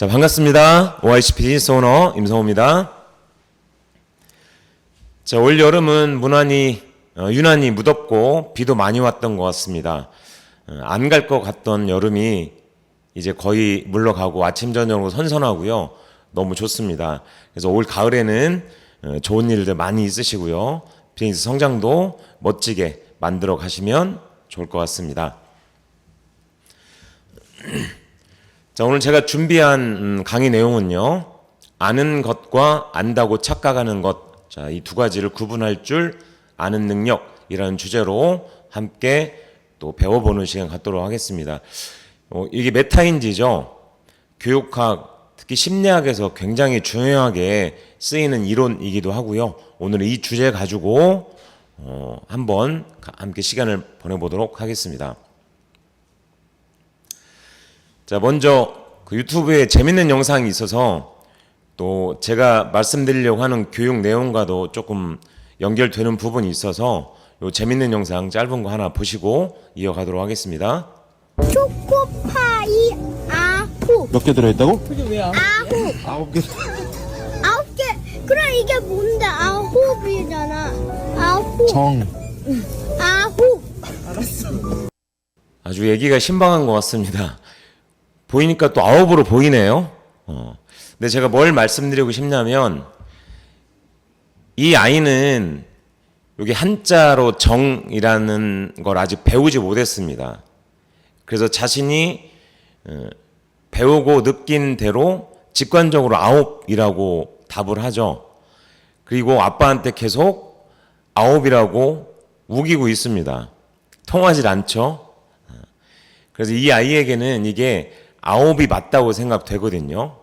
자, 반갑습니다. OIC 비즈니스 오너 임성호입니다. 자, 올 여름은 유난히 무덥고 비도 많이 왔던 것 같습니다. 안 갈 것 같던 여름이 이제 거의 물러가고 아침 저녁으로 선선하고요. 너무 좋습니다. 그래서 올 가을에는 좋은 일들 많이 있으시고요. 비즈니스 성장도 멋지게 만들어 가시면 좋을 것 같습니다. 자, 오늘 제가 준비한 강의 내용은요. 아는 것과 안다고 착각하는 것. 자, 이 두 가지를 구분할 줄 아는 능력이라는 주제로 함께 또 배워보는 시간 갖도록 하겠습니다. 이게 메타인지죠. 교육학, 특히 심리학에서 굉장히 중요하게 쓰이는 이론이기도 하고요. 오늘 이 주제 가지고 한번 함께 시간을 보내보도록 하겠습니다. 자, 먼저 그 유튜브에 재밌는 영상이 있어서 또 제가 말씀드리려고 하는 교육 내용과도 조금 연결되는 부분이 있어서 요 재밌는 영상 짧은 거 하나 보시고 이어가도록 하겠습니다. 초코파이 아홉. 몇 개 들어있다고? 아홉. 9개. 9개. 그럼 이게 뭔데? 아홉이잖아. 아홉. 정. 아홉. 아주 얘기가 신박한 것 같습니다. 보이니까 또 아홉으로 보이네요. 근데 제가 뭘 말씀드리고 싶냐면 이 아이는 여기 한자로 정이라는 걸 아직 배우지 못했습니다. 그래서 자신이 배우고 느낀 대로 직관적으로 아홉이라고 답을 하죠. 그리고 아빠한테 계속 아홉이라고 우기고 있습니다. 통하질 않죠. 그래서 이 아이에게는 이게 아홉이 맞다고 생각되거든요.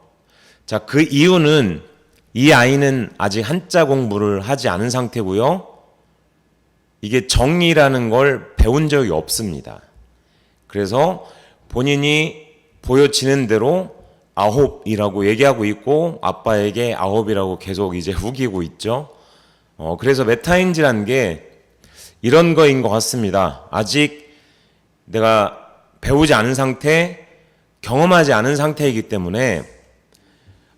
자, 그 이유는 이 아이는 아직 한자 공부를 하지 않은 상태고요. 이게 정이라는 걸 배운 적이 없습니다. 그래서 본인이 보여지는 대로 아홉이라고 얘기하고 있고 아빠에게 아홉이라고 계속 이제 우기고 있죠. 그래서 메타인지라는 게 이런 거인 것 같습니다. 아직 내가 배우지 않은 상태, 경험하지 않은 상태이기 때문에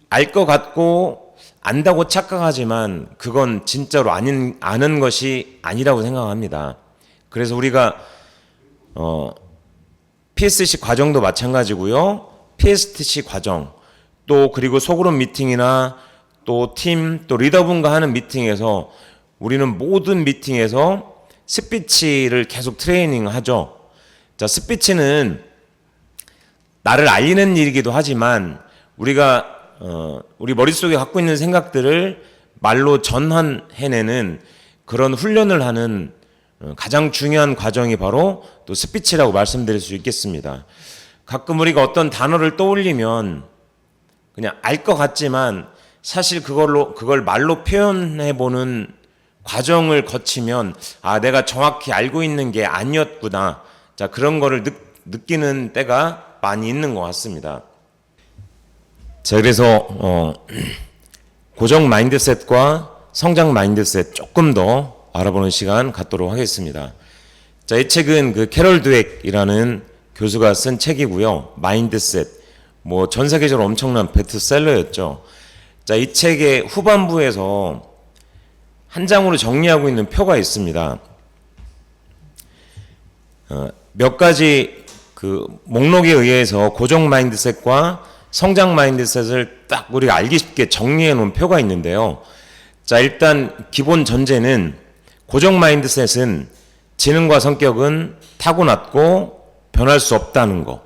알 것 같고 안다고 착각하지만 그건 진짜로 아는 것이 아니라고 생각합니다. 그래서 우리가 PSC 과정도 마찬가지고요. PSTC 과정, 또 그리고 소그룹 미팅이나 또 팀, 또 리더분과 하는 미팅에서 우리는 모든 미팅에서 스피치를 계속 트레이닝 하죠. 자, 스피치는 나를 알리는 일이기도 하지만 우리가 우리 머릿속에 갖고 있는 생각들을 말로 전환해내는 그런 훈련을 하는 가장 중요한 과정이 바로 또 스피치라고 말씀드릴 수 있겠습니다. 가끔 우리가 어떤 단어를 떠올리면 그냥 알 것 같지만 사실 그걸 말로 표현해보는 과정을 거치면 내가 정확히 알고 있는 게 아니었구나. 자, 그런 거를 느끼는 때가 많이 있는 것 같습니다. 자, 그래서 고정 마인드셋과 성장 마인드셋 조금 더 알아보는 시간 갖도록 하겠습니다. 자, 이 책은 그 캐럴 드웨이라는 교수가 쓴 책이고요. 마인드셋, 전 세계적으로 엄청난 베스트셀러였죠. 자, 이 책의 후반부에서 한 장으로 정리하고 있는 표가 있습니다. 몇 가지 그 목록에 의해서 고정 마인드셋과 성장 마인드셋을 딱 우리가 알기 쉽게 정리해 놓은 표가 있는데요. 자, 일단 기본 전제는 고정 마인드셋은 지능과 성격은 타고났고 변할 수 없다는 거,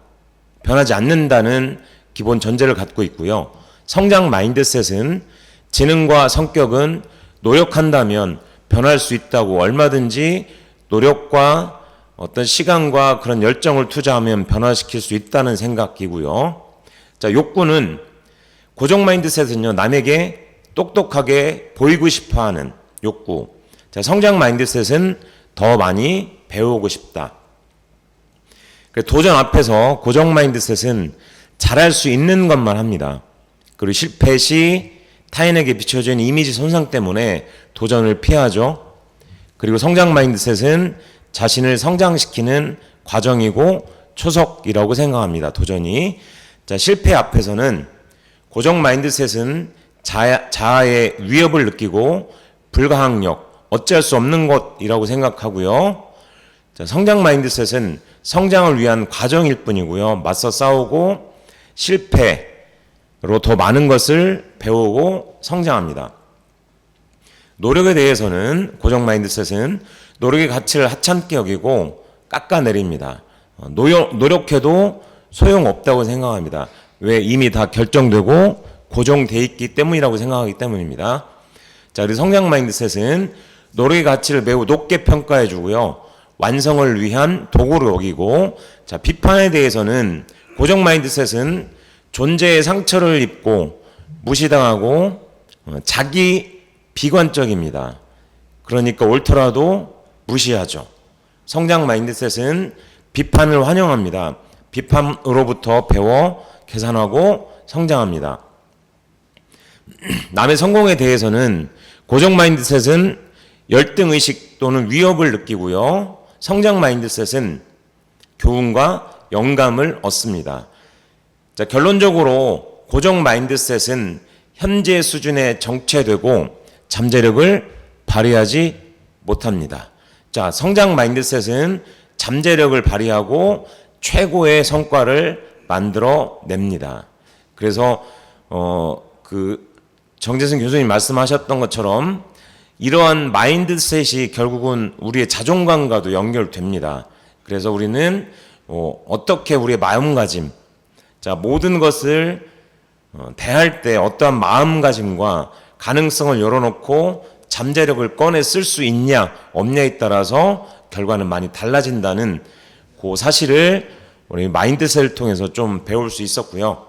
변하지 않는다는 기본 전제를 갖고 있고요. 성장 마인드셋은 지능과 성격은 노력한다면 변할 수 있다고, 얼마든지 노력과 어떤 시간과 그런 열정을 투자하면 변화시킬 수 있다는 생각이고요. 자, 욕구는 고정 마인드셋은요, 남에게 똑똑하게 보이고 싶어 하는 욕구. 자, 성장 마인드셋은 더 많이 배우고 싶다. 도전 앞에서 고정 마인드셋은 잘할 수 있는 것만 합니다. 그리고 실패 시 타인에게 비춰지는 이미지 손상 때문에 도전을 피하죠. 그리고 성장 마인드셋은 자신을 성장시키는 과정이고 초석이라고 생각합니다. 도전이. 자, 실패 앞에서는 고정 마인드셋은 자아의 위협을 느끼고 불가항력, 어찌할 수 없는 것이라고 생각하고요. 자, 성장 마인드셋은 성장을 위한 과정일 뿐이고요. 맞서 싸우고 실패로 더 많은 것을 배우고 성장합니다. 노력에 대해서는 고정 마인드셋은 노력의 가치를 하찮게 여기고 깎아내립니다. 노력해도 소용없다고 생각합니다. 왜? 이미 다 결정되고 고정돼 있기 때문이라고 생각하기 때문입니다. 자, 그리고 성장 마인드셋은 노력의 가치를 매우 높게 평가해 주고요. 완성을 위한 도구로 여기고, 자, 비판에 대해서는 고정 마인드셋은 존재의 상처를 입고 무시당하고 자기 비관적입니다. 그러니까 옳더라도 무시하죠. 성장 마인드셋은 비판을 환영합니다. 비판으로부터 배워 개선하고 성장합니다. 남의 성공에 대해서는 고정 마인드셋은 열등의식 또는 위협을 느끼고요. 성장 마인드셋은 교훈과 영감을 얻습니다. 자, 결론적으로 고정 마인드셋은 현재 수준에 정체되고 잠재력을 발휘하지 못합니다. 자, 성장 마인드셋은 잠재력을 발휘하고 최고의 성과를 만들어 냅니다. 그래서 정재승 교수님 말씀하셨던 것처럼 이러한 마인드셋이 결국은 우리의 자존감과도 연결됩니다. 그래서 우리는 어떻게 우리의 마음가짐, 자, 모든 것을 대할 때 어떠한 마음가짐과 가능성을 열어놓고 잠재력을 꺼내 쓸 수 있냐 없냐에 따라서 결과는 많이 달라진다는 그 사실을 우리 마인드셋을 통해서 좀 배울 수 있었고요.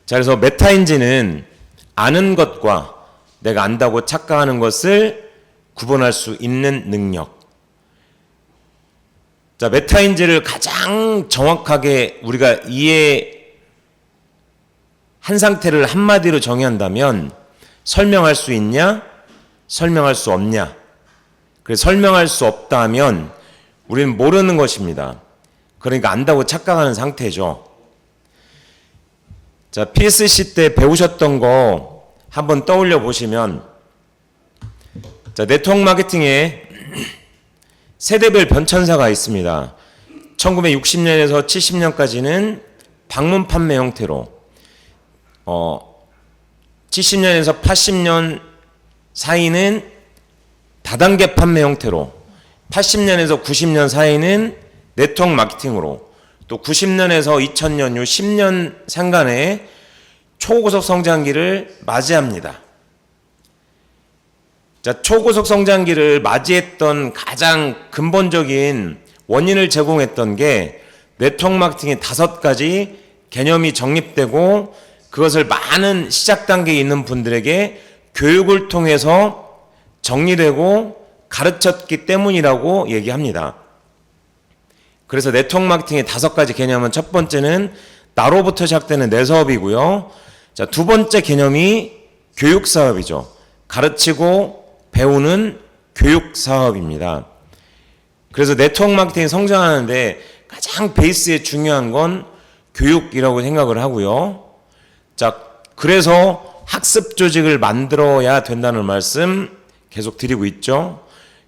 자, 그래서 메타인지는 아는 것과 내가 안다고 착각하는 것을 구분할 수 있는 능력. 자, 메타인지를 가장 정확하게 우리가 이해한 상태를 한마디로 정의한다면 설명할 수 있냐? 설명할 수 없냐? 그래서 설명할 수 없다면 우리는 모르는 것입니다. 그러니까 안다고 착각하는 상태죠. 자, PSC 때 배우셨던 거 한번 떠올려 보시면, 자, 네트워크 마케팅에 세대별 변천사가 있습니다. 1960년에서 70년까지는 방문 판매 형태로, 70년에서 80년 사이는 다단계 판매 형태로, 80년에서 90년 사이는 네트워크 마케팅으로, 또 90년에서 2000년 요 10년 상간에 초고속 성장기를 맞이합니다. 자, 초고속 성장기를 맞이했던 가장 근본적인 원인을 제공했던 게 네트워크 마케팅의 5가지 개념이 정립되고 그것을 많은 시작 단계에 있는 분들에게 교육을 통해서 정리되고 가르쳤기 때문이라고 얘기합니다. 그래서 네트워크 마케팅의 5가지 개념은, 첫 번째는 나로부터 시작되는 내 사업이고요. 자, 두 번째 개념이 교육 사업이죠. 가르치고 배우는 교육 사업입니다. 그래서 네트워크 마케팅이 성장하는데 가장 베이스에 중요한 건 교육이라고 생각을 하고요. 자, 그래서 학습 조직을 만들어야 된다는 말씀 계속 드리고 있죠.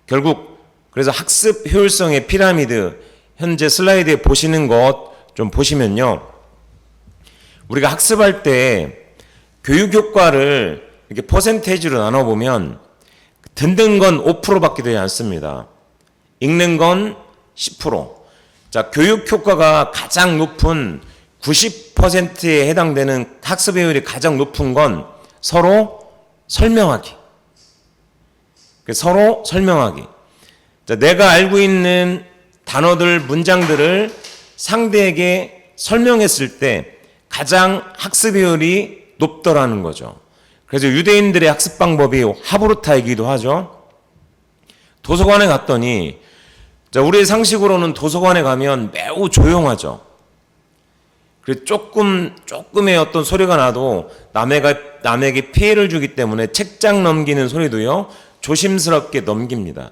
결국 그래서 학습 효율성의 피라미드, 현재 슬라이드에 보시는 것 좀 보시면요, 우리가 학습할 때 교육 효과를 이렇게 퍼센테이지로 나눠보면 듣는 건 5%밖에 되지 않습니다. 읽는 건 10%. 자, 교육 효과가 가장 높은 90%에 해당되는 학습 효율이 가장 높은 건 서로 설명하기. 서로 설명하기. 자, 내가 알고 있는 단어들, 문장들을 상대에게 설명했을 때 가장 학습 효율이 높더라는 거죠. 그래서 유대인들의 학습 방법이 하브루타이기도 하죠. 도서관에 갔더니, 자, 우리의 상식으로는 도서관에 가면 매우 조용하죠. 그리고 조금의 어떤 소리가 나도 남에게 피해를 주기 때문에 책장 넘기는 소리도요, 조심스럽게 넘깁니다.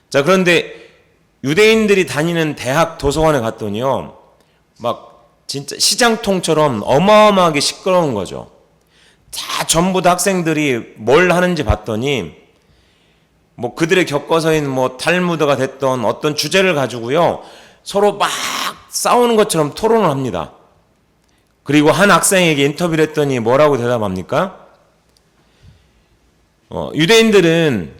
자, 그런데 유대인들이 다니는 대학 도서관에 갔더니요, 막 진짜 시장통처럼 어마어마하게 시끄러운 거죠. 다 전부 다 학생들이 뭘 하는지 봤더니 뭐 그들의 겪어서인 뭐 탈무드가 됐던 어떤 주제를 가지고요 서로 막 싸우는 것처럼 토론을 합니다. 그리고 한 학생에게 인터뷰를 했더니 뭐라고 대답합니까? 유대인들은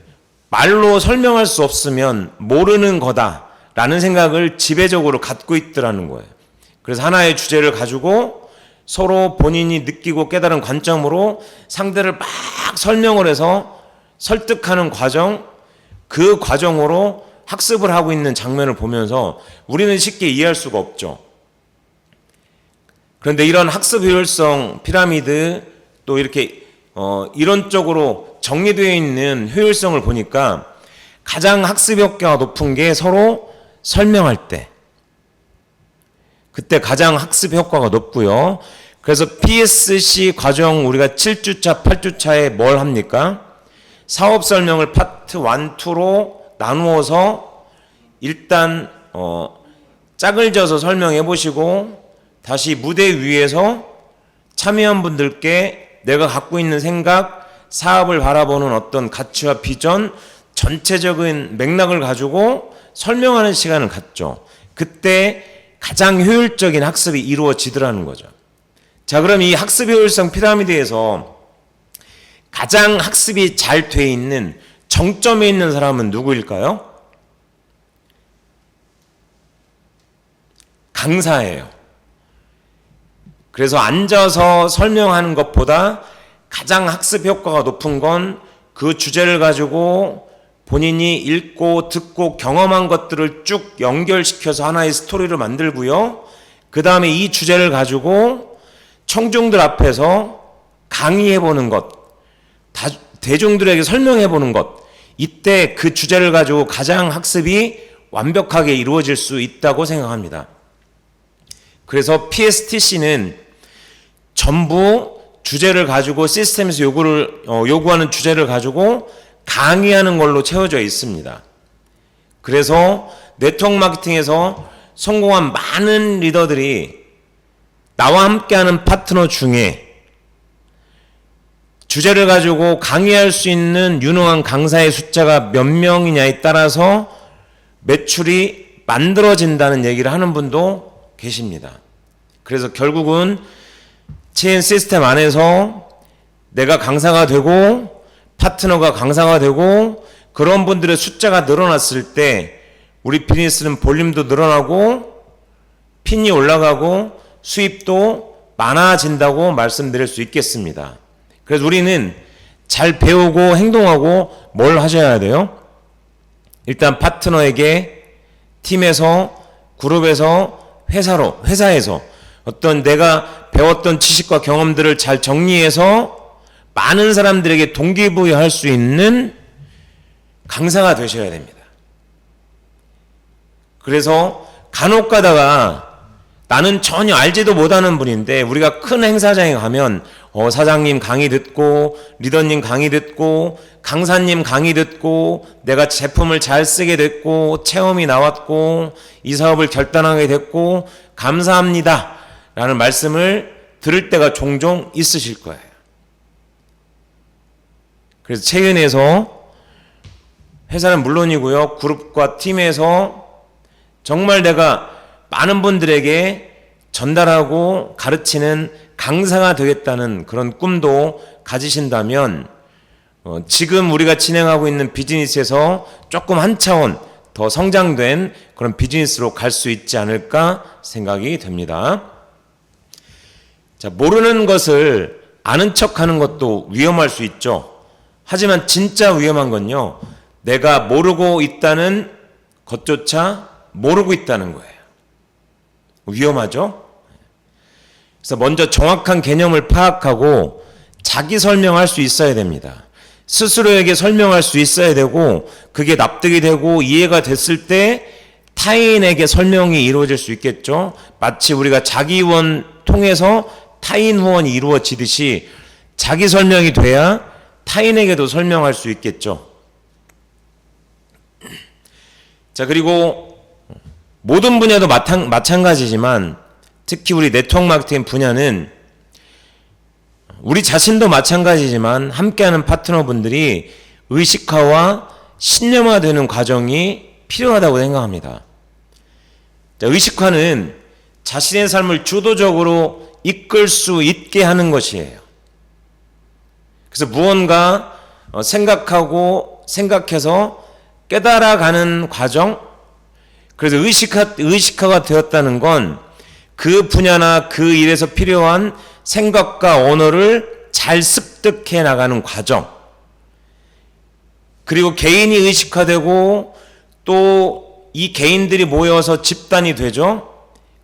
말로 설명할 수 없으면 모르는 거다라는 생각을 지배적으로 갖고 있더라는 거예요. 그래서 하나의 주제를 가지고 서로 본인이 느끼고 깨달은 관점으로 상대를 막 설명을 해서 설득하는 과정, 그 과정으로 학습을 하고 있는 장면을 보면서 우리는 쉽게 이해할 수가 없죠. 그런데 이런 학습 효율성 피라미드 또 이렇게 이론적으로 정리되어 있는 효율성을 보니까 가장 학습 효과가 높은 게 서로 설명할 때, 그때 가장 학습 효과가 높고요. 그래서 PSC 과정 우리가 7주차, 8주차에 뭘 합니까? 사업 설명을 파트 1, 2로 나누어서 일단 짝을 져서 설명해 보시고 다시 무대 위에서 참여한 분들께 내가 갖고 있는 생각, 사업을 바라보는 어떤 가치와 비전, 전체적인 맥락을 가지고 설명하는 시간을 갖죠. 그때 가장 효율적인 학습이 이루어지더라는 거죠. 자, 그럼 이 학습 효율성 피라미드에서 가장 학습이 잘 돼 있는 정점에 있는 사람은 누구일까요? 강사예요. 그래서 앉아서 설명하는 것보다 가장 학습 효과가 높은 건 그 주제를 가지고 본인이 읽고 듣고 경험한 것들을 쭉 연결시켜서 하나의 스토리를 만들고요. 그 다음에 이 주제를 가지고 청중들 앞에서 강의해보는 것, 대중들에게 설명해보는 것, 이때 그 주제를 가지고 가장 학습이 완벽하게 이루어질 수 있다고 생각합니다. 그래서 PSTC는 전부 주제를 가지고 시스템에서 요구하는 주제를 가지고 강의하는 걸로 채워져 있습니다. 그래서 네트워크 마케팅에서 성공한 많은 리더들이 나와 함께하는 파트너 중에 주제를 가지고 강의할 수 있는 유능한 강사의 숫자가 몇 명이냐에 따라서 매출이 만들어진다는 얘기를 하는 분도 계십니다. 그래서 결국은 체인 시스템 안에서 내가 강사가 되고 파트너가 강사가 되고 그런 분들의 숫자가 늘어났을 때 우리 비즈니스는 볼륨도 늘어나고 핀이 올라가고 수입도 많아진다고 말씀드릴 수 있겠습니다. 그래서 우리는 잘 배우고 행동하고 뭘 하셔야 돼요? 일단 파트너에게 팀에서 그룹에서 회사에서 어떤 내가 배웠던 지식과 경험들을 잘 정리해서 많은 사람들에게 동기부여할 수 있는 강사가 되셔야 됩니다. 그래서 간혹 가다가 나는 전혀 알지도 못하는 분인데 우리가 큰 행사장에 가면 사장님 강의 듣고 리더님 강의 듣고 강사님 강의 듣고 내가 제품을 잘 쓰게 됐고 체험이 나왔고 이 사업을 결단하게 됐고 감사합니다 라는 말씀을 들을 때가 종종 있으실 거예요. 그래서 체인에서 회사는 물론이고요 그룹과 팀에서 정말 내가 많은 분들에게 전달하고 가르치는 강사가 되겠다는 그런 꿈도 가지신다면 지금 우리가 진행하고 있는 비즈니스에서 조금 한 차원 더 성장된 그런 비즈니스로 갈 수 있지 않을까 생각이 됩니다. 자, 모르는 것을 아는 척하는 것도 위험할 수 있죠. 하지만 진짜 위험한 건요, 내가 모르고 있다는 것조차 모르고 있다는 거예요. 위험하죠? 그래서 먼저 정확한 개념을 파악하고 자기 설명할 수 있어야 됩니다. 스스로에게 설명할 수 있어야 되고 그게 납득이 되고 이해가 됐을 때 타인에게 설명이 이루어질 수 있겠죠. 마치 우리가 자기 후원 통해서 타인 후원이 이루어지듯이 자기 설명이 돼야 타인에게도 설명할 수 있겠죠. 자, 그리고 모든 분야도 마찬가지지만 특히 우리 네트워크 마케팅 분야는 우리 자신도 마찬가지지만 함께하는 파트너분들이 의식화와 신념화되는 과정이 필요하다고 생각합니다. 자, 의식화는 자신의 삶을 주도적으로 이끌 수 있게 하는 것이에요. 그래서 무언가 생각하고 생각해서 깨달아가는 과정. 그래서 의식화가 되었다는 건 그 분야나 그 일에서 필요한 생각과 언어를 잘 습득해 나가는 과정. 그리고 개인이 의식화되고 또 이 개인들이 모여서 집단이 되죠.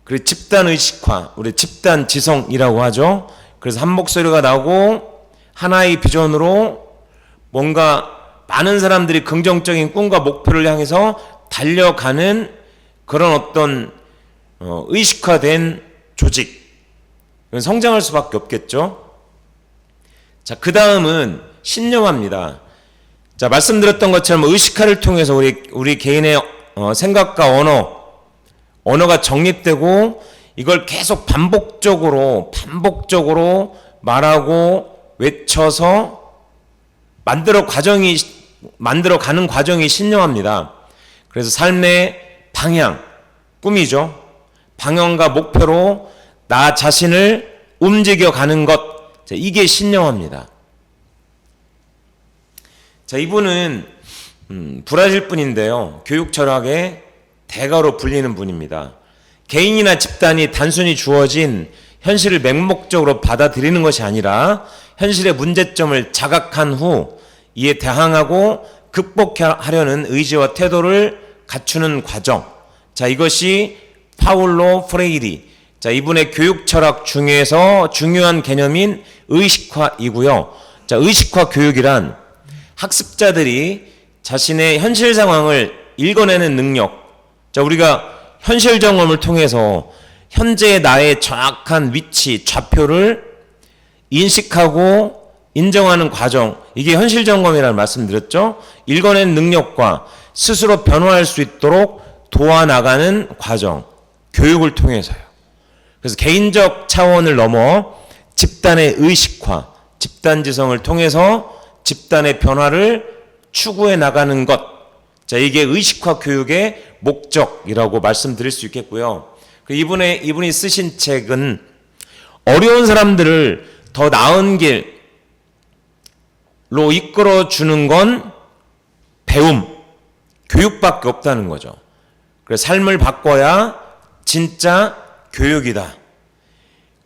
그리고 집단 의식화, 우리 집단 지성이라고 하죠. 그래서 한 목소리가 나고 하나의 비전으로 뭔가 많은 사람들이 긍정적인 꿈과 목표를 향해서 달려가는 그런 어떤 의식화된 조직. 성장할 수밖에 없겠죠. 자, 그 다음은 신념화입니다. 자, 말씀드렸던 것처럼 의식화를 통해서 우리 개인의 생각과 언어가 정립되고 이걸 계속 반복적으로 말하고 외쳐서 만들어가는 과정이 신념화입니다. 그래서 삶의 방향, 꿈이죠. 방향과 목표로 나 자신을 움직여가는 것, 자, 이게 신념화입니다. 자, 이분은 브라질 분인데요. 교육 철학의 대가로 불리는 분입니다. 개인이나 집단이 단순히 주어진 현실을 맹목적으로 받아들이는 것이 아니라 현실의 문제점을 자각한 후 이에 대항하고 극복하려는 의지와 태도를 갖추는 과정. 자, 이것이 파울로 프레이리. 자, 이분의 교육 철학 중에서 중요한 개념인 의식화이고요. 자, 의식화 교육이란 학습자들이 자신의 현실 상황을 읽어내는 능력. 자, 우리가 현실 점검을 통해서 현재의 나의 정확한 위치, 좌표를 인식하고 인정하는 과정. 이게 현실 점검이라는 말씀드렸죠. 읽어낸 능력과 스스로 변화할 수 있도록 도와나가는 과정. 교육을 통해서요. 그래서 개인적 차원을 넘어 집단의 의식화, 집단지성을 통해서 집단의 변화를 추구해 나가는 것. 자, 이게 의식화 교육의 목적이라고 말씀드릴 수 있겠고요. 이분이 쓰신 책은 어려운 사람들을 더 나은 길로 이끌어 주는 건 배움, 교육밖에 없다는 거죠. 그래서 삶을 바꿔야 진짜 교육이다.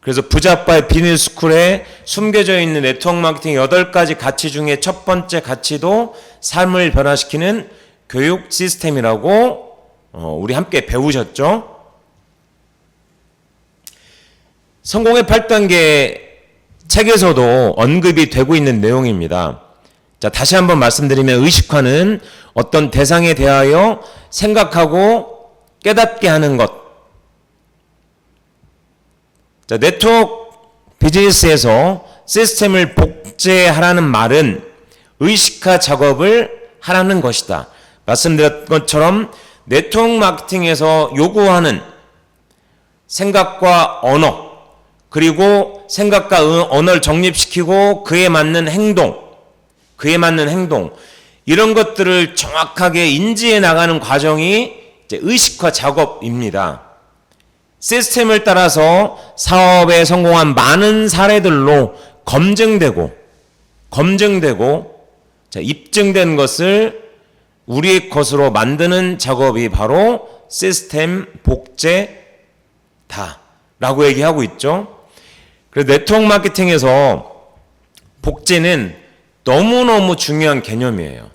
그래서 부자빠의 비닐스쿨에 숨겨져 있는 네트워크 마케팅 8가지 가치 중에 첫 번째 가치도 삶을 변화시키는 교육 시스템이라고 우리 함께 배우셨죠. 성공의 8단계 책에서도 언급이 되고 있는 내용입니다. 자, 다시 한번 말씀드리면 의식화는 어떤 대상에 대하여 생각하고 깨닫게 하는 것. 자, 네트워크 비즈니스에서 시스템을 복제하라는 말은 의식화 작업을 하라는 것이다. 말씀드렸던 것처럼 네트워크 마케팅에서 요구하는 생각과 언어, 그리고 생각과 언어를 정립시키고 그에 맞는 행동, 이런 것들을 정확하게 인지해 나가는 과정이 이제 의식화 작업입니다. 시스템을 따라서 사업에 성공한 많은 사례들로 검증되고 자, 입증된 것을 우리의 것으로 만드는 작업이 바로 시스템 복제다라고 얘기하고 있죠. 그래서 네트워크 마케팅에서 복제는 너무너무 중요한 개념이에요.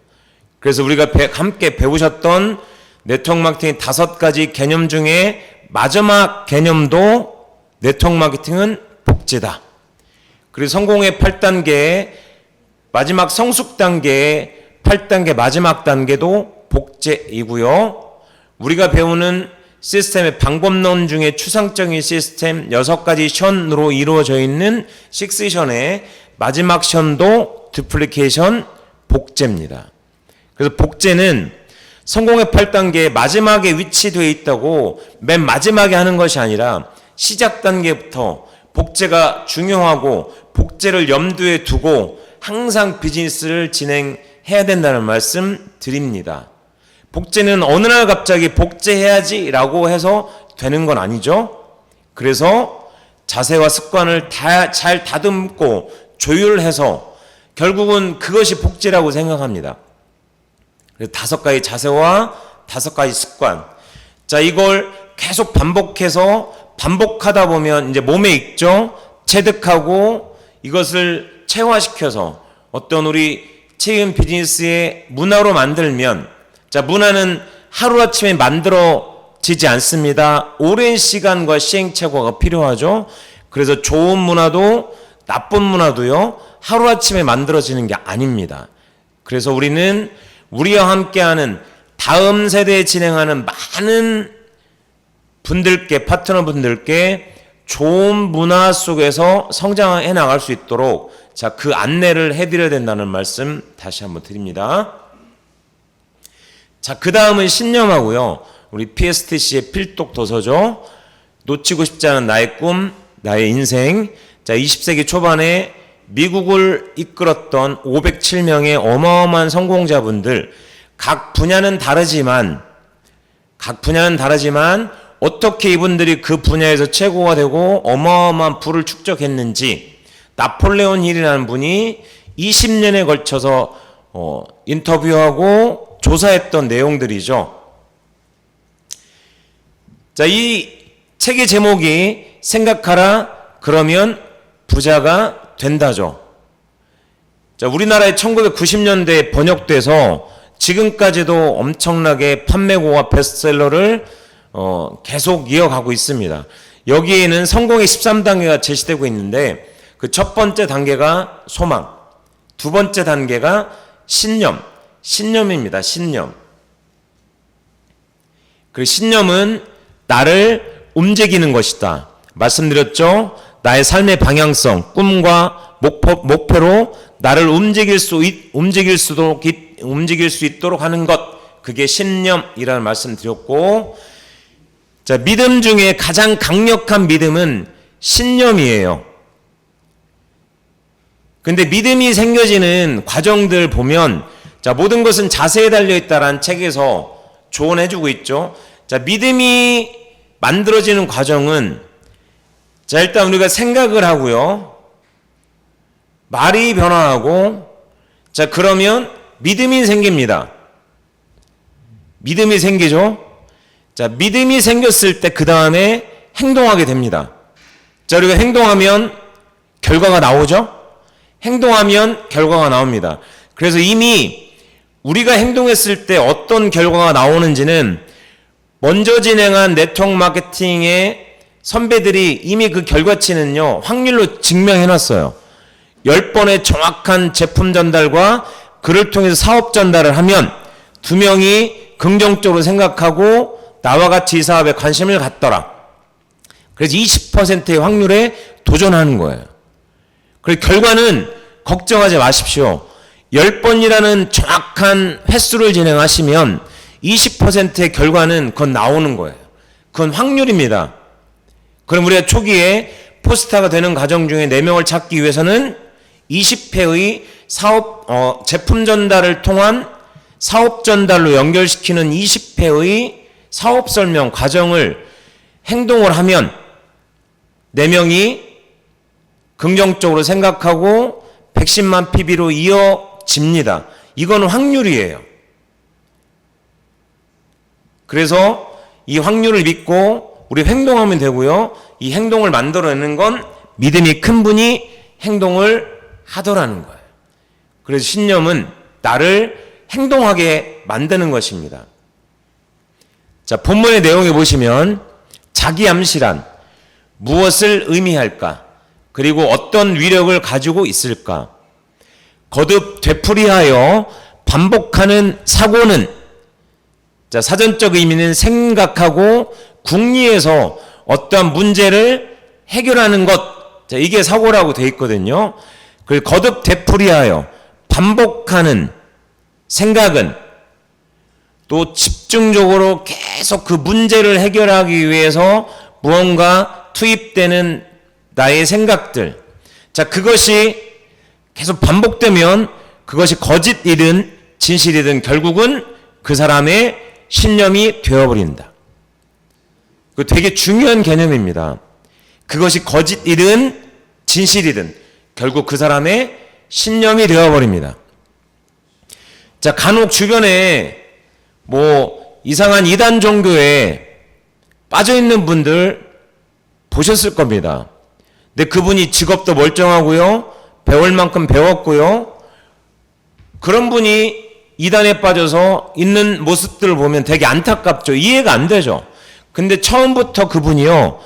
그래서 우리가 함께 배우셨던 네트워크 마케팅의 5가지 개념 중에 마지막 개념도 네트워크 마케팅은 복제다. 그리고 성공의 8단계 마지막 성숙 단계의 8단계 마지막 단계도 복제이고요. 우리가 배우는 시스템의 방법론 중에 추상적인 시스템 6가지 션으로 이루어져 있는 6션의 마지막 션도 두플리케이션 복제입니다. 그래서 복제는 성공의 8단계 마지막에 위치되어 있다고 맨 마지막에 하는 것이 아니라 시작 단계부터 복제가 중요하고 복제를 염두에 두고 항상 비즈니스를 진행해야 된다는 말씀 드립니다. 복제는 어느 날 갑자기 복제해야지 라고 해서 되는 건 아니죠. 그래서 자세와 습관을 잘 다듬고 조율해서 결국은 그것이 복제라고 생각합니다. 그래서 5가지 자세와 5가지 습관. 자, 이걸 계속 반복하다 보면 이제 몸에 익죠? 체득하고 이것을 체화시켜서 어떤 우리 체험 비즈니스의 문화로 만들면, 자, 문화는 하루아침에 만들어지지 않습니다. 오랜 시간과 시행착오가 필요하죠. 그래서 좋은 문화도 나쁜 문화도요, 하루아침에 만들어지는 게 아닙니다. 그래서 우리는 우리와 함께하는 다음 세대에 진행하는 많은 분들께, 파트너분들께 좋은 문화 속에서 성장해 나갈 수 있도록, 자, 그 안내를 해드려야 된다는 말씀 다시 한번 드립니다. 자, 그 다음은 신념하고요. 우리 PSTC의 필독 도서죠. 놓치고 싶지 않은 나의 꿈, 나의 인생. 자, 20세기 초반에 미국을 이끌었던 507명의 어마어마한 성공자분들, 각 분야는 다르지만 어떻게 이분들이 그 분야에서 최고가 되고 어마어마한 부를 축적했는지 나폴레온 힐이라는 분이 20년에 걸쳐서 인터뷰하고 조사했던 내용들이죠. 자, 이 책의 제목이 생각하라 그러면 부자가 된다죠. 자, 우리나라에 1990년대에 번역돼서 지금까지도 엄청나게 판매고와 베스트셀러를 계속 이어가고 있습니다. 여기에는 성공의 13단계가 제시되고 있는데, 그 첫 번째 단계가 소망, 두 번째 단계가 신념입니다. 신념. 그 신념은 나를 움직이는 것이다. 말씀드렸죠? 나의 삶의 방향성, 꿈과 목표로 나를 움직일 수 있도록 하는 것, 그게 신념이라는 말씀 드렸고, 자, 믿음 중에 가장 강력한 믿음은 신념이에요. 근데 믿음이 생겨지는 과정들 보면, 자, 모든 것은 자세에 달려있다라는 책에서 조언해주고 있죠. 자, 믿음이 만들어지는 과정은, 자, 일단 우리가 생각을 하고요, 말이 변화하고, 자, 그러면 믿음이 생깁니다. 믿음이 생기죠. 자, 믿음이 생겼을 때 그 다음에 행동하게 됩니다. 자, 우리가 행동하면 결과가 나오죠. 행동하면 결과가 나옵니다. 그래서 이미 우리가 행동했을 때 어떤 결과가 나오는지는 먼저 진행한 네트워크 마케팅의 선배들이 이미 그 결과치는요, 확률로 증명해놨어요. 10번의 정확한 제품 전달과 그를 통해서 사업 전달을 하면 2명이 긍정적으로 생각하고 나와 같이 이 사업에 관심을 갖더라. 그래서 20%의 확률에 도전하는 거예요. 그리고 결과는 걱정하지 마십시오. 10번이라는 정확한 횟수를 진행하시면 20%의 결과는 그건 나오는 거예요. 그건 확률입니다. 그럼 우리가 초기에 포스타가 되는 과정 중에 4명을 찾기 위해서는 20회의 제품 전달을 통한 사업 전달로 연결시키는 20회의 사업 설명 과정을 행동을 하면 4명이 긍정적으로 생각하고 110만 PB로 이어집니다. 이건 확률이에요. 그래서 이 확률을 믿고 우리 행동하면 되고요. 이 행동을 만들어내는 건 믿음이 큰 분이 행동을 하더라는 거예요. 그래서 신념은 나를 행동하게 만드는 것입니다. 자, 본문의 내용에 보시면 자기 암시란 무엇을 의미할까? 그리고 어떤 위력을 가지고 있을까? 거듭 되풀이하여 반복하는 사고는, 자, 사전적 의미는 생각하고 궁리해서 어떠한 문제를 해결하는 것, 자, 이게 사고라고 되어 있거든요. 그리고 거듭 되풀이하여 반복하는 생각은 또 집중적으로 계속 그 문제를 해결하기 위해서 무언가 투입되는 나의 생각들. 자, 그것이 계속 반복되면 그것이 거짓이든 진실이든 결국은 그 사람의 신념이 되어버린다. 그 되게 중요한 개념입니다. 그것이 거짓이든 진실이든 결국 그 사람의 신념이 되어버립니다. 자, 간혹 주변에 뭐 이상한 이단 종교에 빠져있는 분들 보셨을 겁니다. 근데 그분이 직업도 멀쩡하고요, 배울 만큼 배웠고요, 그런 분이 이단에 빠져서 있는 모습들을 보면 되게 안타깝죠. 이해가 안 되죠. 근데 처음부터 그분이요,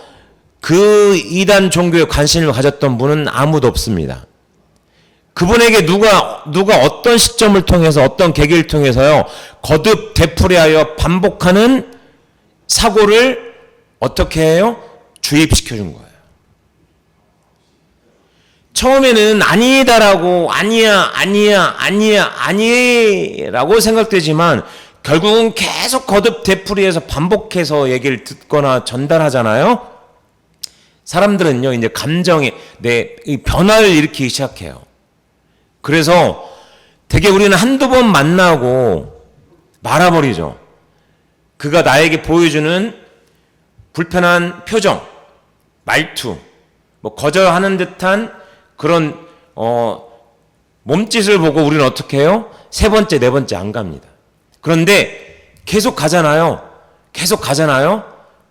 그 이단 종교에 관심을 가졌던 분은 아무도 없습니다. 그분에게 누가 어떤 시점을 통해서 어떤 계기를 통해서요, 거듭 되풀이하여 반복하는 사고를 어떻게 해요? 주입시켜 준 거예요. 처음에는 아니다라고 아니라고 생각되지만 결국은 계속 거듭 되풀이해서 반복해서 얘기를 듣거나 전달하잖아요. 사람들은요, 이제 감정에 이 변화를 일으키기 시작해요. 그래서 되게 우리는 한두 번 만나고 말아버리죠. 그가 나에게 보여주는 불편한 표정, 말투, 뭐 거절하는 듯한 그런 몸짓을 보고 우리는 어떻게 해요? 세 번째, 네 번째 안 갑니다. 그런데 계속 가잖아요.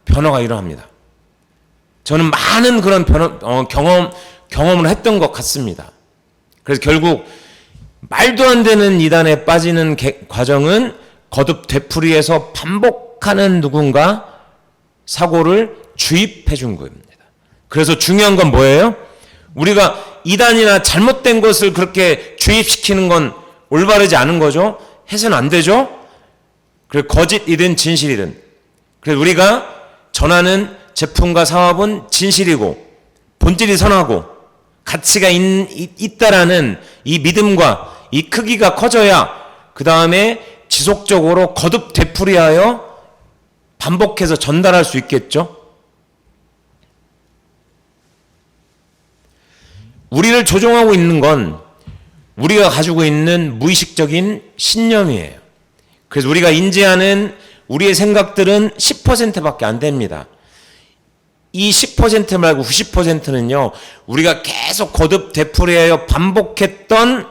변화가 일어납니다. 저는 많은 그런 경험을 했던 것 같습니다. 그래서 결국 말도 안 되는 이단에 빠지는 과정은 거듭 되풀이해서 반복하는 누군가 사고를 주입해 준 겁니다. 그래서 중요한 건 뭐예요? 우리가 이단이나 잘못된 것을 그렇게 주입시키는 건 올바르지 않은 거죠. 해서는 안 되죠. 그리고 거짓이든 진실이든, 그래서 우리가 전하는 제품과 사업은 진실이고 본질이 선하고 가치가 있다라는 이 믿음과 이 크기가 커져야 그 다음에 지속적으로 거듭 되풀이하여 반복해서 전달할 수 있겠죠. 우리를 조종하고 있는 건 우리가 가지고 있는 무의식적인 신념이에요. 그래서 우리가 인지하는 우리의 생각들은 10%밖에 안 됩니다. 이 10% 말고 90%는요, 우리가 계속 거듭 되풀이하여 반복했던,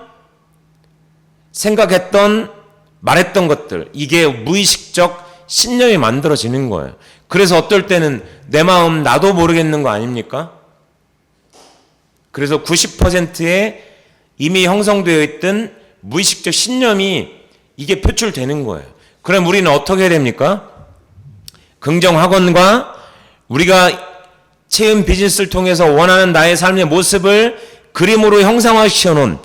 생각했던, 말했던 것들, 이게 무의식적 신념이 만들어지는 거예요. 그래서 어떨 때는 내 마음 나도 모르겠는 거 아닙니까? 그래서 90%에 이미 형성되어 있던 무의식적 신념이 이게 표출되는 거예요. 그럼 우리는 어떻게 해야 됩니까? 긍정학원과 우리가 체험 비즈니스를 통해서 원하는 나의 삶의 모습을 그림으로 형상화시켜 놓은,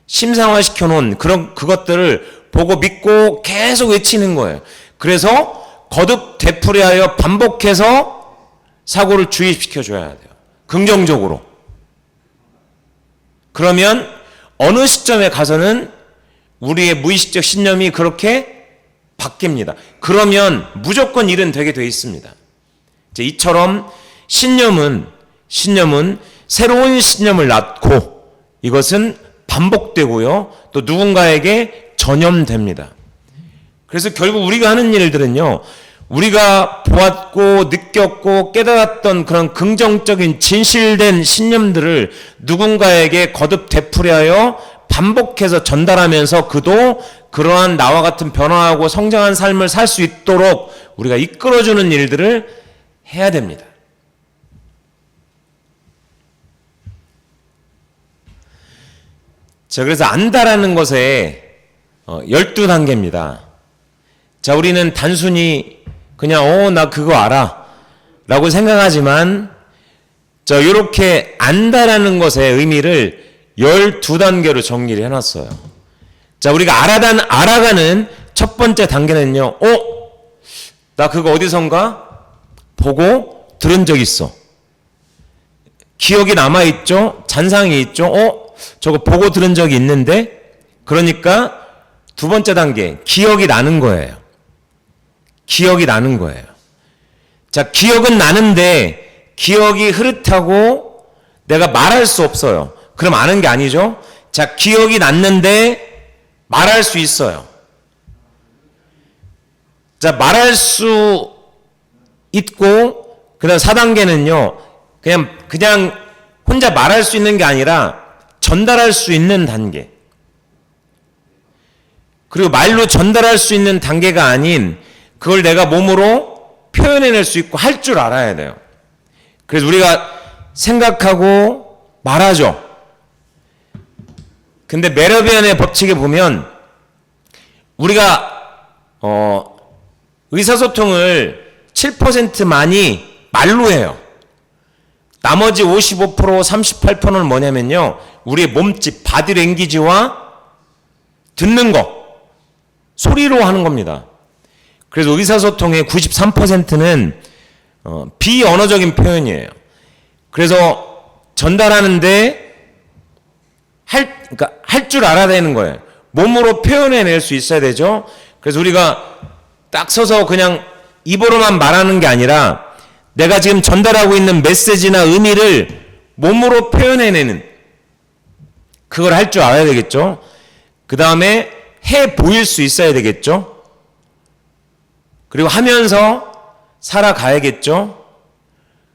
심상화시켜 놓은 그것들을 보고 믿고 계속 외치는 거예요. 그래서 거듭 되풀이하여 반복해서 사고를 주입시켜 줘야 돼요. 긍정적으로. 그러면 어느 시점에 가서는 우리의 무의식적 신념이 그렇게 바뀝니다. 그러면 무조건 일은 되게 돼 있습니다. 이처럼 신념은 새로운 신념을 낳고 이것은 반복되고요, 또 누군가에게 전염됩니다. 그래서 결국 우리가 하는 일들은요, 우리가 보았고 느꼈고 깨달았던 그런 긍정적인 진실된 신념들을 누군가에게 거듭 되풀이하여 반복해서 전달하면서 그도 그러한 나와 같은 변화하고 성장한 삶을 살 수 있도록 우리가 이끌어주는 일들을 해야 됩니다. 자, 그래서 안다라는 것에 12단계입니다. 자, 우리는 단순히 그냥 나 그거 알아 라고 생각하지만, 자, 요렇게 안다라는 것의 의미를 12단계로 정리를 해놨어요. 자, 우리가 알아가는 첫 번째 단계는요, 나 그거 어디선가 보고 들은 적 있어. 기억이 남아있죠? 잔상이 있죠? 저거 보고 들은 적이 있는데? 그러니까 두 번째 단계, 기억이 나는 거예요. 기억이 나는 거예요. 자, 기억은 나는데 기억이 흐릿하고 내가 말할 수 없어요. 그럼 아는 게 아니죠. 자, 기억이 났는데 말할 수 있어요. 자, 말할 수 있고, 그 다음 4단계는요, 그냥 혼자 말할 수 있는 게 아니라 전달할 수 있는 단계. 그리고 말로 전달할 수 있는 단계가 아닌 그걸 내가 몸으로 표현해낼 수 있고 할 줄 알아야 돼요. 그래서 우리가 생각하고 말하죠. 근데 메러비안의 법칙에 보면 우리가 의사소통을 7%만이 말로 해요. 나머지 55%, 38%는 뭐냐면요, 우리의 몸짓, 바디랭귀지와 듣는 거, 소리로 하는 겁니다. 그래서 의사소통의 93%는 비언어적인 표현이에요. 그래서 전달하는데 할 줄 알아야 되는 거예요. 몸으로 표현해낼 수 있어야 되죠. 그래서 우리가 딱 서서 그냥 입으로만 말하는 게 아니라 내가 지금 전달하고 있는 메시지나 의미를 몸으로 표현해내는, 그걸 할 줄 알아야 되겠죠. 그 다음에 해 보일 수 있어야 되겠죠. 그리고 하면서 살아가야겠죠.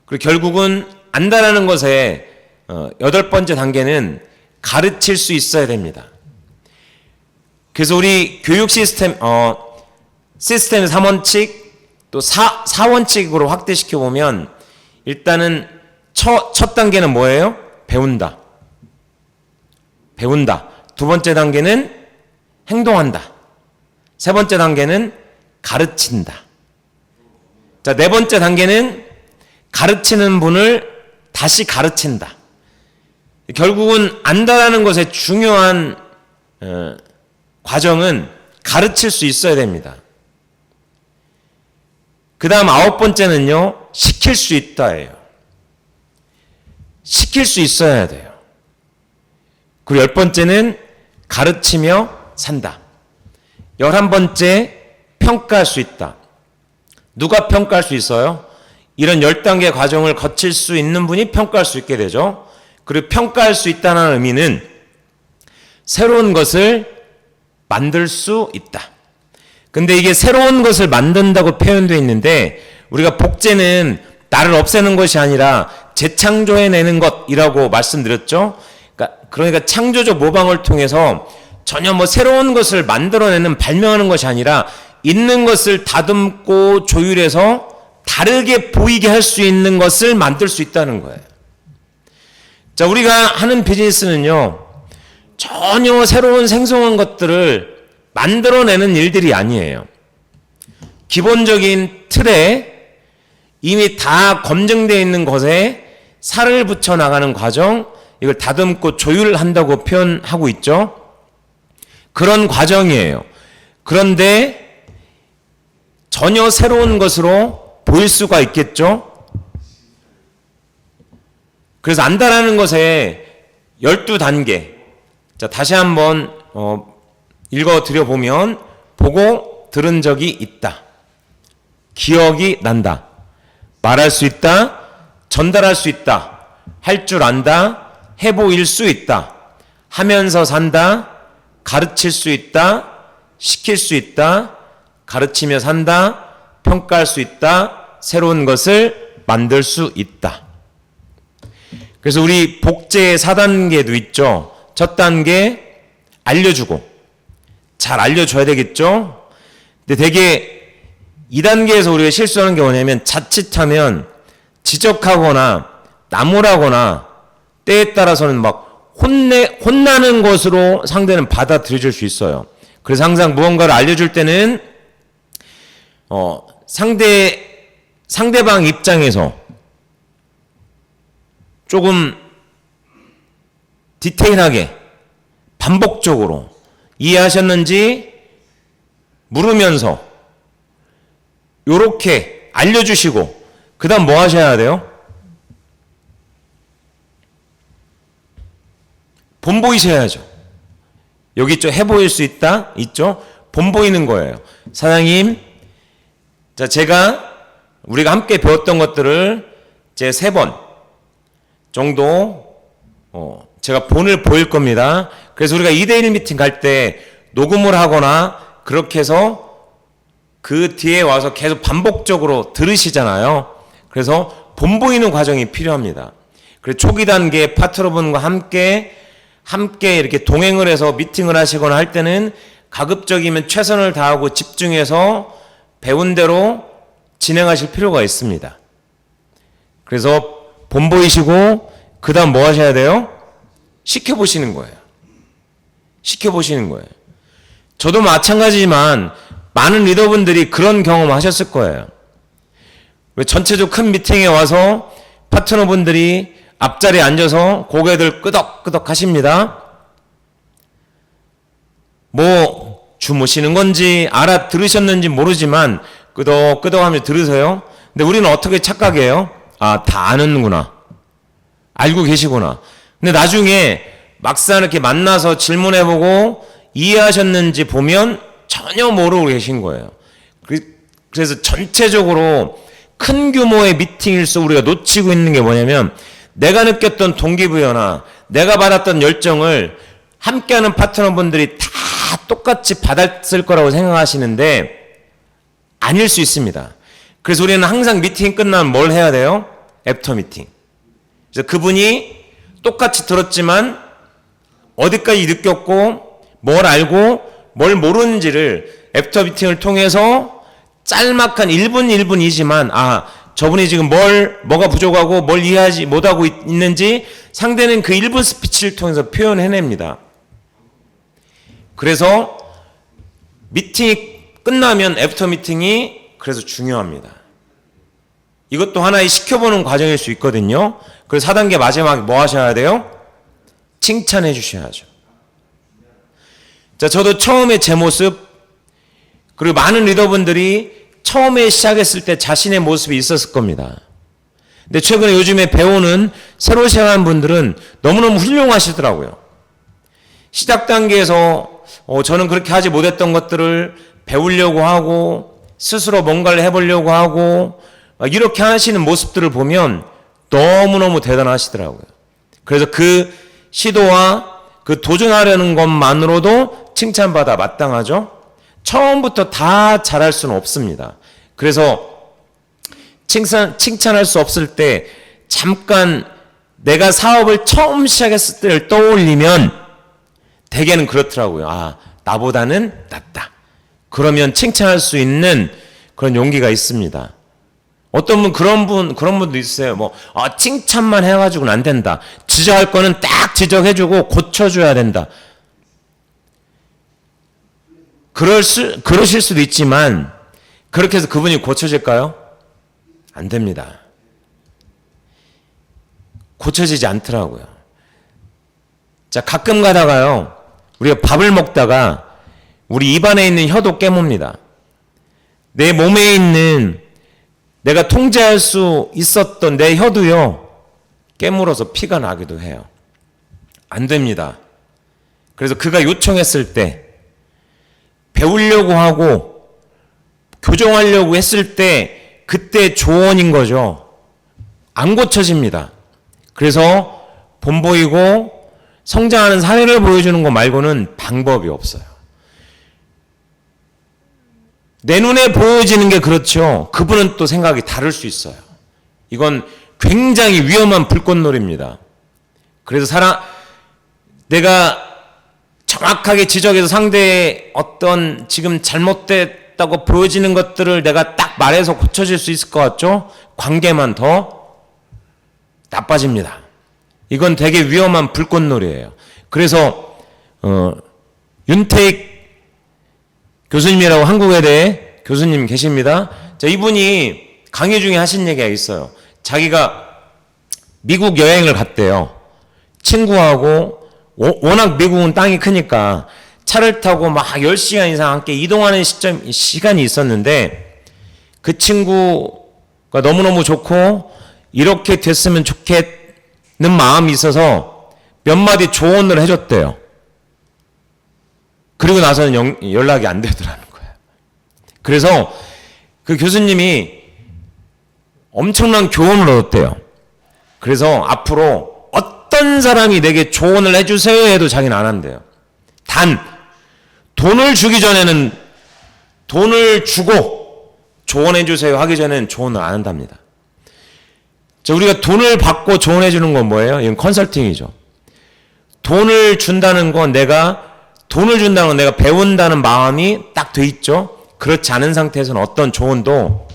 그리고 결국은 안다라는 것의 8번째 단계는 가르칠 수 있어야 됩니다. 그래서 우리 교육 시스템 3원칙 또 4원칙으로 확대시켜 보면 일단은 첫 단계는 뭐예요? 배운다. 두 번째 단계는 행동한다. 세 번째 단계는 가르친다. 자, 네 번째 단계는 가르치는 분을 다시 가르친다. 결국은 안다라는 것의 중요한 과정은 가르칠 수 있어야 됩니다. 그 다음 9번째는요, 시킬 수 있다예요. 시킬 수 있어야 돼요. 그리고 10번째는 가르치며 산다. 11번째, 평가할 수 있다. 누가 평가할 수 있어요? 이런 10단계 과정을 거칠 수 있는 분이 평가할 수 있게 되죠. 그리고 평가할 수 있다는 의미는 새로운 것을 만들 수 있다. 근데 이게 새로운 것을 만든다고 표현되어 있는데 우리가 복제는 나를 없애는 것이 아니라 재창조해내는 것이라고 말씀드렸죠. 그러니까 창조적 모방을 통해서 전혀 새로운 것을 만들어내는, 발명하는 것이 아니라 있는 것을 다듬고 조율해서 다르게 보이게 할 수 있는 것을 만들 수 있다는 거예요. 자, 우리가 하는 비즈니스는요, 전혀 새로운 생소한 것들을 만들어내는 일들이 아니에요. 기본적인 틀에 이미 다 검증되어 있는 것에 살을 붙여 나가는 과정, 이걸 다듬고 조율한다고 표현하고 있죠. 그런 과정이에요. 그런데 전혀 새로운 것으로 보일 수가 있겠죠. 그래서 안다라는 것에 12단계. 자, 다시 한번 읽어드려 보면, 보고 들은 적이 있다. 기억이 난다. 말할 수 있다. 전달할 수 있다. 할 줄 안다. 해보일 수 있다. 하면서 산다. 가르칠 수 있다. 시킬 수 있다. 가르치며 산다. 평가할 수 있다. 새로운 것을 만들 수 있다. 그래서 우리 복제의 4단계도 있죠. 첫 단계, 알려주고. 잘 알려줘야 되겠죠. 근데 되게 2단계에서 우리가 실수하는 게 뭐냐면, 자칫하면 지적하거나 나무라거나 때에 따라서는 혼나는 것으로 상대는 받아들여질 수 있어요. 그래서 항상 무언가를 알려줄 때는 상대방 입장에서 조금 디테일하게 반복적으로 이해하셨는지 물으면서 요렇게 알려주시고, 그 다음 뭐 하셔야 돼요? 본보이셔야죠. 여기 있죠. 해보일 수 있다. 있죠. 본보이는 거예요. 사장님, 자, 우리가 함께 배웠던 것들을 제 3번 정도 제가 본을 보일 겁니다. 그래서 우리가 2대1 미팅 갈 때 녹음을 하거나 그렇게 해서 그 뒤에 와서 계속 반복적으로 들으시잖아요. 그래서 본 보이는 과정이 필요합니다. 그래서 초기 단계 파트너분과 함께 이렇게 동행을 해서 미팅을 하시거나 할 때는 가급적이면 최선을 다하고 집중해서 배운 대로 진행하실 필요가 있습니다. 그래서 본 보이시고 그 다음 뭐 하셔야 돼요? 시켜보시는 거예요. 시켜보시는 거예요. 저도 마찬가지지만 많은 리더분들이 그런 경험 하셨을 거예요. 전체적 큰 미팅에 와서 파트너분들이 앞자리에 앉아서 고개들 끄덕끄덕 하십니다. 뭐 주무시는 건지 알아들으셨는지 모르지만 끄덕끄덕 하면서 들으세요. 근데 우리는 어떻게 착각해요? 아, 다 아는구나. 알고 계시구나. 근데 나중에 막상 이렇게 만나서 질문해보고 이해하셨는지 보면 전혀 모르고 계신 거예요. 그래서 전체적으로 큰 규모의 미팅일수록 우리가 놓치고 있는 게 뭐냐면 내가 느꼈던 동기부여나 내가 받았던 열정을 함께하는 파트너분들이 다 똑같이 받았을 거라고 생각하시는데 아닐 수 있습니다. 그래서 우리는 항상 미팅이 끝나면 뭘 해야 돼요? 애프터 미팅. 그래서 그분이 똑같이 들었지만 어디까지 느꼈고 뭘 알고 뭘 모르는지를 애프터 미팅을 통해서 짤막한 1분 1분이지만 아 저분이 지금 뭐가 부족하고 뭘 이해하지 못하고 있는지 상대는 그 1분 스피치를 통해서 표현해냅니다. 그래서 미팅이 끝나면 애프터 미팅이 그래서 중요합니다. 이것도 하나의 시켜보는 과정일 수 있거든요. 그래서 4단계 마지막에 뭐 하셔야 돼요? 칭찬해 주셔야죠. 자, 저도 처음에 제 모습 그리고 많은 리더분들이 처음에 시작했을 때 자신의 모습이 있었을 겁니다. 근데 최근에 요즘에 배우는 새로 시작한 분들은 너무너무 훌륭하시더라고요. 시작 단계에서 저는 그렇게 하지 못했던 것들을 배우려고 하고 스스로 뭔가를 해보려고 하고 이렇게 하시는 모습들을 보면 너무너무 대단하시더라고요. 그래서 그 시도와 그 도전하려는 것만으로도 칭찬받아 마땅하죠. 처음부터 다 잘할 수는 없습니다. 그래서 칭찬할 수 없을 때 잠깐 내가 사업을 처음 시작했을 때를 떠올리면 대개는 그렇더라고요. 아, 나보다는 낫다. 그러면 칭찬할 수 있는 그런 용기가 있습니다. 어떤 분 그런 분도 있어요. 칭찬만 해가지고는 안 된다. 지적할 거는 딱 지적해주고 고쳐줘야 된다. 그러실 수도 있지만 그렇게 해서 그분이 고쳐질까요? 안 됩니다. 고쳐지지 않더라고요. 자, 가끔 가다가요. 우리가 밥을 먹다가 우리 입안에 있는 혀도 깨뭅니다. 내 몸에 있는 내가 통제할 수 있었던 내 혀도요. 깨물어서 피가 나기도 해요. 안 됩니다. 그래서 그가 요청했을 때 배우려고 하고 교정하려고 했을 때 그때 조언인 거죠. 안 고쳐집니다. 그래서 본보이고 성장하는 사례를 보여주는 것 말고는 방법이 없어요. 내 눈에 보여지는 게 그렇죠. 그분은 또 생각이 다를 수 있어요. 이건 굉장히 위험한 불꽃놀이입니다. 그래서 내가 정확하게 지적해서 상대의 어떤 지금 잘못됐다고 보여지는 것들을 내가 딱 말해서 고쳐질 수 있을 것 같죠? 관계만 더 나빠집니다. 이건 되게 위험한 불꽃놀이에요. 그래서 윤태익 교수님이라고 한국외대 교수님 계십니다. 자, 이분이 강의 중에 하신 얘기가 있어요. 자기가 미국 여행을 갔대요. 친구하고 워낙 미국은 땅이 크니까 차를 타고 막 10시간 이상 함께 이동하는 시간이 있었는데 그 친구가 너무너무 좋고 이렇게 됐으면 좋겠는 마음이 있어서 몇 마디 조언을 해줬대요. 그리고 나서는 연락이 안 되더라는 거예요. 그래서 그 교수님이 엄청난 교훈을 얻었대요. 그래서 앞으로 어떤 사람이 내게 조언을 해주세요 해도 자기는 안 한대요. 단 돈을 주기 전에는 돈을 주고 조언해 주세요 하기 전에는 조언을 안 한답니다. 자, 우리가 돈을 받고 조언해 주는 건 뭐예요? 이건 컨설팅이죠. 돈을 준다는 건 내가 배운다는 마음이 딱 돼 있죠. 그렇지 않은 상태에서는 어떤 조언도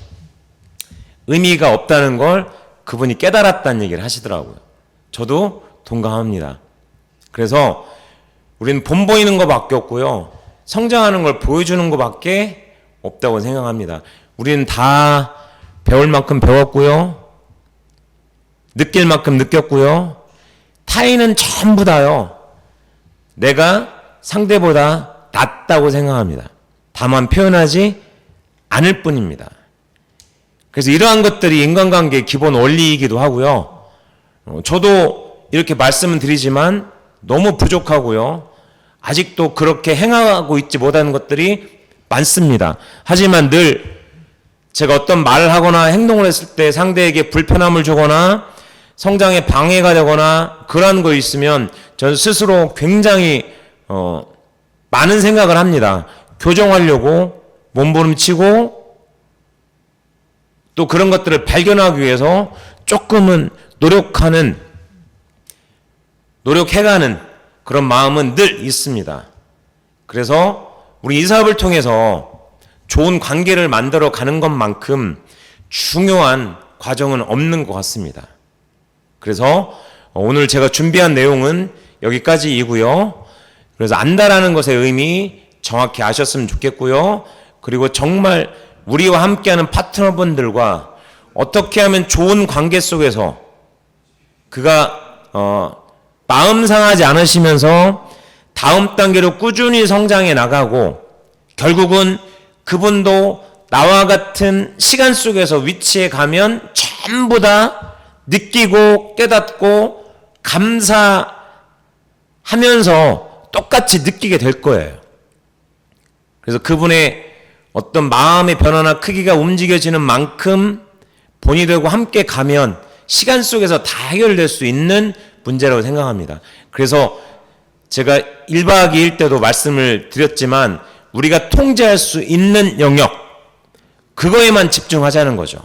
의미가 없다는 걸 그분이 깨달았다는 얘기를 하시더라고요. 저도 동감합니다. 그래서 우리는 본 보이는 것밖에 없고요. 성장하는 걸 보여주는 것밖에 없다고 생각합니다. 우리는 다 배울 만큼 배웠고요. 느낄 만큼 느꼈고요. 타인은 전부 다요. 내가 상대보다 낫다고 생각합니다. 다만 표현하지 않을 뿐입니다. 그래서 이러한 것들이 인간관계의 기본 원리이기도 하고요. 저도 이렇게 말씀을 드리지만 너무 부족하고요. 아직도 그렇게 행하고 있지 못하는 것들이 많습니다. 하지만 늘 제가 어떤 말을 하거나 행동을 했을 때 상대에게 불편함을 주거나 성장에 방해가 되거나 그러한 거 있으면 저는 스스로 굉장히 많은 생각을 합니다. 교정하려고 몸부림치고 또 그런 것들을 발견하기 위해서 조금은 노력해가는 그런 마음은 늘 있습니다. 그래서 우리 이 사업을 통해서 좋은 관계를 만들어 가는 것만큼 중요한 과정은 없는 것 같습니다. 그래서 오늘 제가 준비한 내용은 여기까지이고요. 그래서 안다라는 것의 의미 정확히 아셨으면 좋겠고요. 그리고 정말 우리와 함께하는 파트너분들과 어떻게 하면 좋은 관계 속에서 그가 마음 상하지 않으시면서 다음 단계로 꾸준히 성장해 나가고 결국은 그분도 나와 같은 시간 속에서 위치해 가면 전부 다 느끼고 깨닫고 감사하면서 똑같이 느끼게 될 거예요. 그래서 그분의 어떤 마음의 변화나 크기가 움직여지는 만큼 본이 되고 함께 가면 시간 속에서 다 해결될 수 있는 문제라고 생각합니다. 그래서 제가 1박 2일 때도 말씀을 드렸지만 우리가 통제할 수 있는 영역, 그거에만 집중하자는 거죠.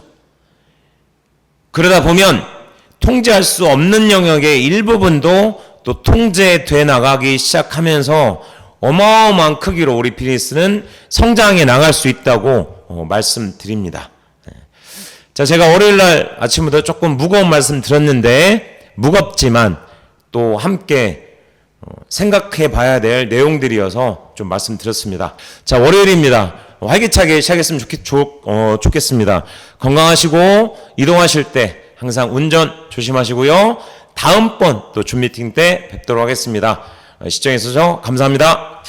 그러다 보면 통제할 수 없는 영역의 일부분도 또 통제돼 나가기 시작하면서 어마어마한 크기로 우리 비즈니스는 성장해 나갈 수 있다고 말씀드립니다. 자, 제가 월요일날 아침부터 조금 무거운 말씀 드렸는데 무겁지만 또 함께 생각해 봐야 될 내용들이어서 좀 말씀드렸습니다. 자, 월요일입니다. 활기차게 시작했으면 좋겠습니다. 건강하시고 이동하실 때 항상 운전 조심하시고요. 다음번 또 줌 미팅 때 뵙도록 하겠습니다. 시청해 주셔서 감사합니다.